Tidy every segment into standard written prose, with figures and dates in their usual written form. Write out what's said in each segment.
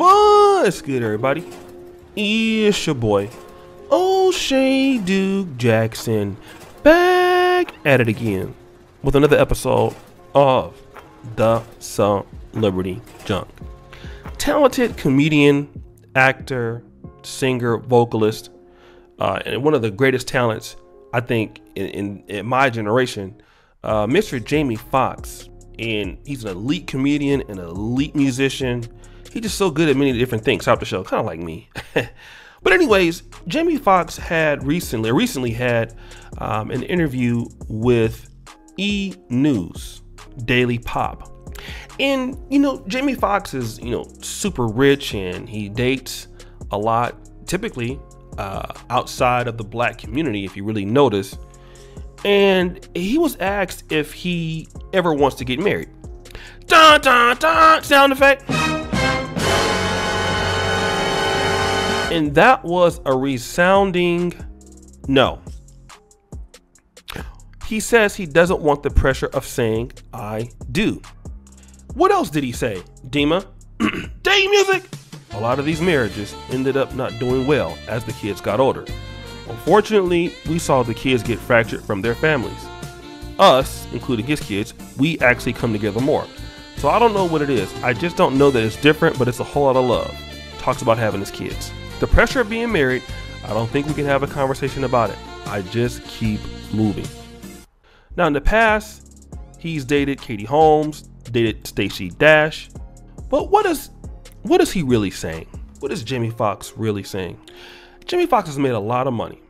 What's good, everybody? It's your boy, O'Shea Duke Jackson, back at it again with another episode of the Celebrity Junk. Talented comedian, actor, singer, vocalist, and one of the greatest talents, I think, in my generation, Mr. Jamie Foxx. And he's an elite comedian, an elite musician. He's just so good at many different things throughout the show, kind of like me. But anyways, Jamie Foxx had recently had an interview with E! News Daily Pop. And, Jamie Foxx is, super rich, and he dates a lot, typically outside of the black community, if you really notice. And he was asked if he ever wants to get married. Dun, dun, dun, sound effect. And that was a resounding no. He says he doesn't want the pressure of saying I do. What else did he say, Dima? Day music. A lot of these marriages ended up not doing well as the kids got older. Unfortunately, we saw the kids get fractured from their families. Us, including his kids, we actually come together more. So I don't know what it is. I just don't know that it's different, but it's a whole lot of love. Talks about having his kids. The pressure of being married, I don't think we can have a conversation about it. I just keep moving. Now in the past, he's dated Katie Holmes, dated Stacey Dash. But what is he really saying? What is Jamie Foxx really saying? Jamie Foxx has made a lot of money,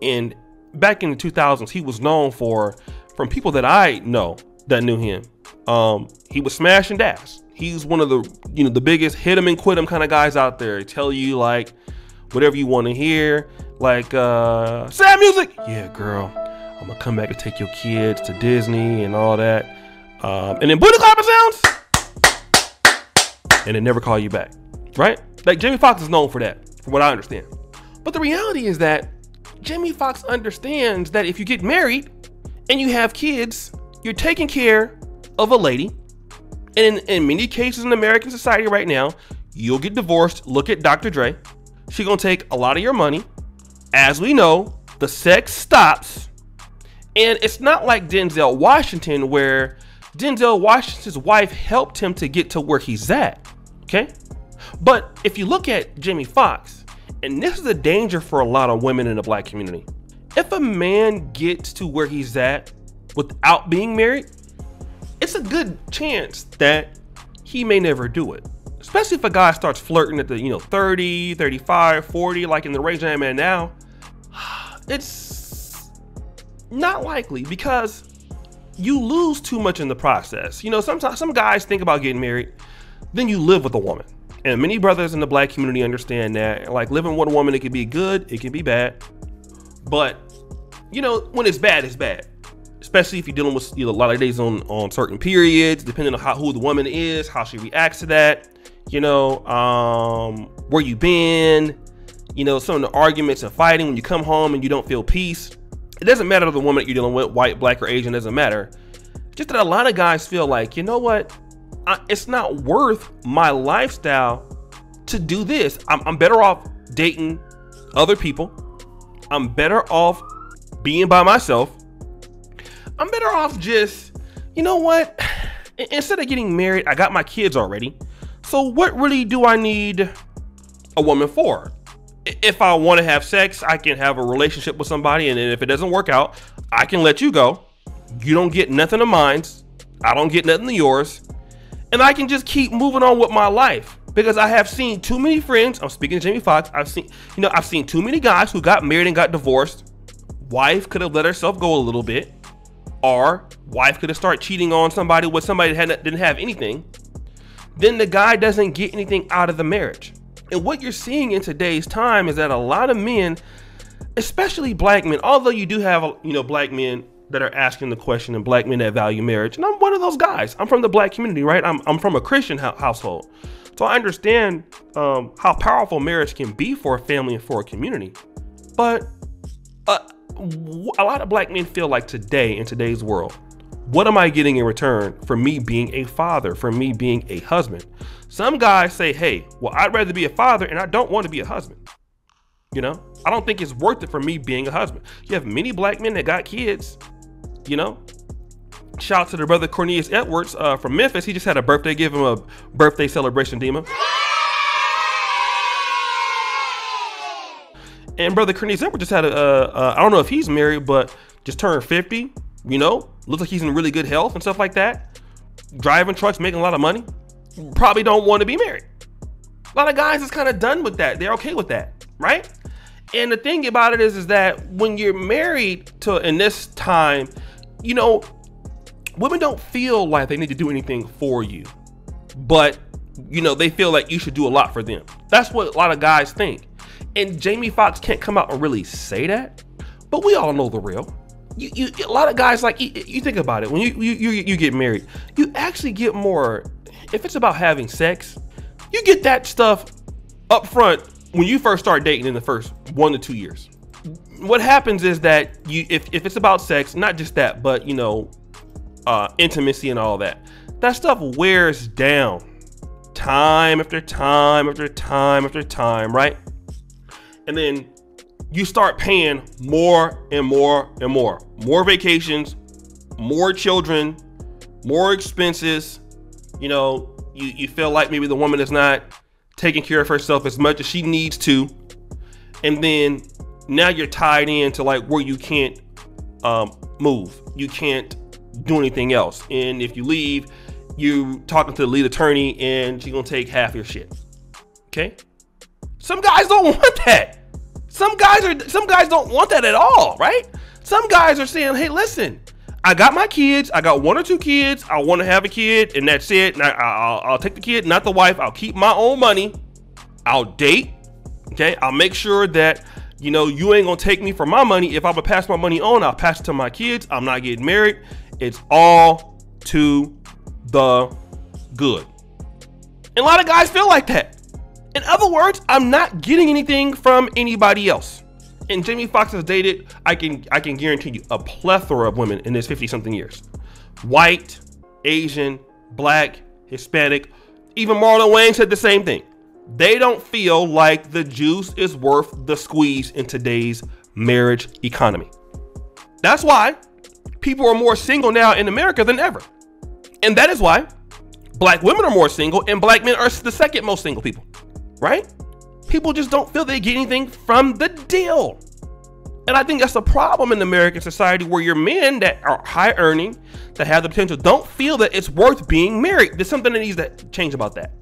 and back in the 2000s, he was known from people that I know that knew him. He was smash and dash. He's one of the the biggest hit 'em and quit 'em kind of guys out there. Tell you like whatever you want to hear, like sad music. Yeah, girl, I'm gonna come back and take your kids to Disney and all that, and then booty clapping sounds, and then never call you back, right? Like Jamie Foxx is known for that, from what I understand. But the reality is that Jamie Foxx understands that if you get married and you have kids, you're taking care of a lady. And in many cases in American society right now, you'll get divorced. Look at Dr. Dre. She's going to take a lot of your money. As we know, the sex stops. And it's not like Denzel Washington, where Denzel Washington's wife helped him to get to where he's at. Okay? But if you look at Jamie Foxx, and this is the danger for a lot of women in the black community. If a man gets to where he's at without being married, it's a good chance that he may never do it. Especially if a guy starts flirting at the 30, 35, 40, like in the range I'm at now. It's not likely, because you lose too much in the process. Sometimes some guys think about getting married, then you live with a woman. And many brothers in the black community understand that. Like, living with a woman, it can be good, it can be bad. But, when it's bad, it's bad. Especially if you're dealing with a lot of days on certain periods, depending on who the woman is, how she reacts to that. Where you been, some of the arguments and fighting when you come home and you don't feel peace. It doesn't matter the woman that you're dealing with, white, black, or Asian, doesn't matter. Just that a lot of guys feel like, what? It's not worth my lifestyle to do this. I'm better off dating other people. I'm better off being by myself. I'm better off just, instead of getting married, I got my kids already. So what really do I need a woman for? If I want to have sex, I can have a relationship with somebody, and then if it doesn't work out, I can let you go. You don't get nothing of mine. I don't get nothing of yours. And I can just keep moving on with my life, because I have seen too many friends. I'm speaking to Jamie Foxx. I've seen too many guys who got married and got divorced. Wife could have let herself go a little bit, or wife could have started cheating on somebody with somebody that didn't have anything. Then the guy doesn't get anything out of the marriage. And what you're seeing in today's time is that a lot of men, especially black men, although you do have black men that are asking the question, and black men that value marriage, and I'm one of those guys. I'm from the black community, right? I'm from a Christian household, so I understand how powerful marriage can be for a family and for a community. But a lot of black men feel like today, in today's world, What am I getting in return for me being a father, for me being a husband? Some guys say, hey, well, I'd rather be a father and I don't want to be a husband. You know, I don't think it's worth it for me being a husband. You have many black men that got kids, you know. Shout out to the brother Cornelius Edwards from Memphis. He just had a birthday. Give him a birthday celebration, Dima. And brother Cornelius Edwards just had I don't know if he's married, but just turned 50, you know, looks like he's in really good health and stuff like that. Driving trucks, making a lot of money. Probably don't want to be married. A lot of guys is kind of done with that. They're okay with that, right? And the thing about it is that when you're married to, in this time, you know, women don't feel like they need to do anything for you, but you know, they feel like you should do a lot for them. That's what a lot of guys think. And Jamie Foxx can't come out and really say that, but we all know the real. A lot of guys, like, you think about it, when you get married, you actually get more. If it's about having sex, you get that stuff up front when you first start dating in the first 1 to 2 years. What happens is that if it's about sex, not just that, but you know, intimacy and all that, that stuff wears down time after time after time after time, right? And then you start paying more and more and more vacations, more children, more expenses. You know, you feel like maybe the woman is not taking care of herself as much as she needs to. And then now you're tied into like where you can't move. You can't do anything else. And if you leave, you talking to the lead attorney and she's gonna take half your shit. Okay? Some guys don't want that. Some guys don't want that at all, right? Some guys are saying, hey, listen, I got my kids. I got 1 or 2 kids. I want to have a kid, and that's it. And I'll take the kid, not the wife. I'll keep my own money. I'll date. Okay, I'll make sure that, you know, you ain't gonna take me for my money. If I'm gonna pass my money on, I'll pass it to my kids. I'm not getting married. It's all to the good. And a lot of guys feel like that. In other words, I'm not getting anything from anybody else. And Jamie Foxx has dated, I can guarantee you, a plethora of women in his 50-something years. White, Asian, black, Hispanic. Even Marlon Wayne said the same thing. They don't feel like the juice is worth the squeeze in today's marriage economy. That's why people are more single now in America than ever. And that is why black women are more single and black men are the second most single people, right? People just don't feel they get anything from the deal. And I think that's a problem in American society, where your men that are high earning, that have the potential, don't feel that it's worth being married. There's something that needs to change about that.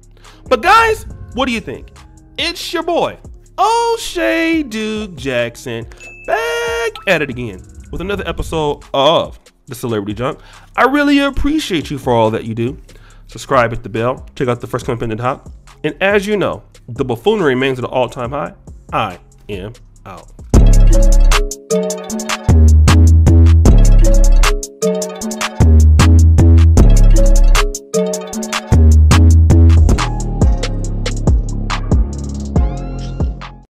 But guys, what do you think? It's your boy, O'Shea Duke Jackson, back at it again with another episode of The Celebrity Junk. I really appreciate you for all that you do. Subscribe, hit the bell, check out the first comment in the top. And as you know, the buffoonery remains at an all-time high. I am out.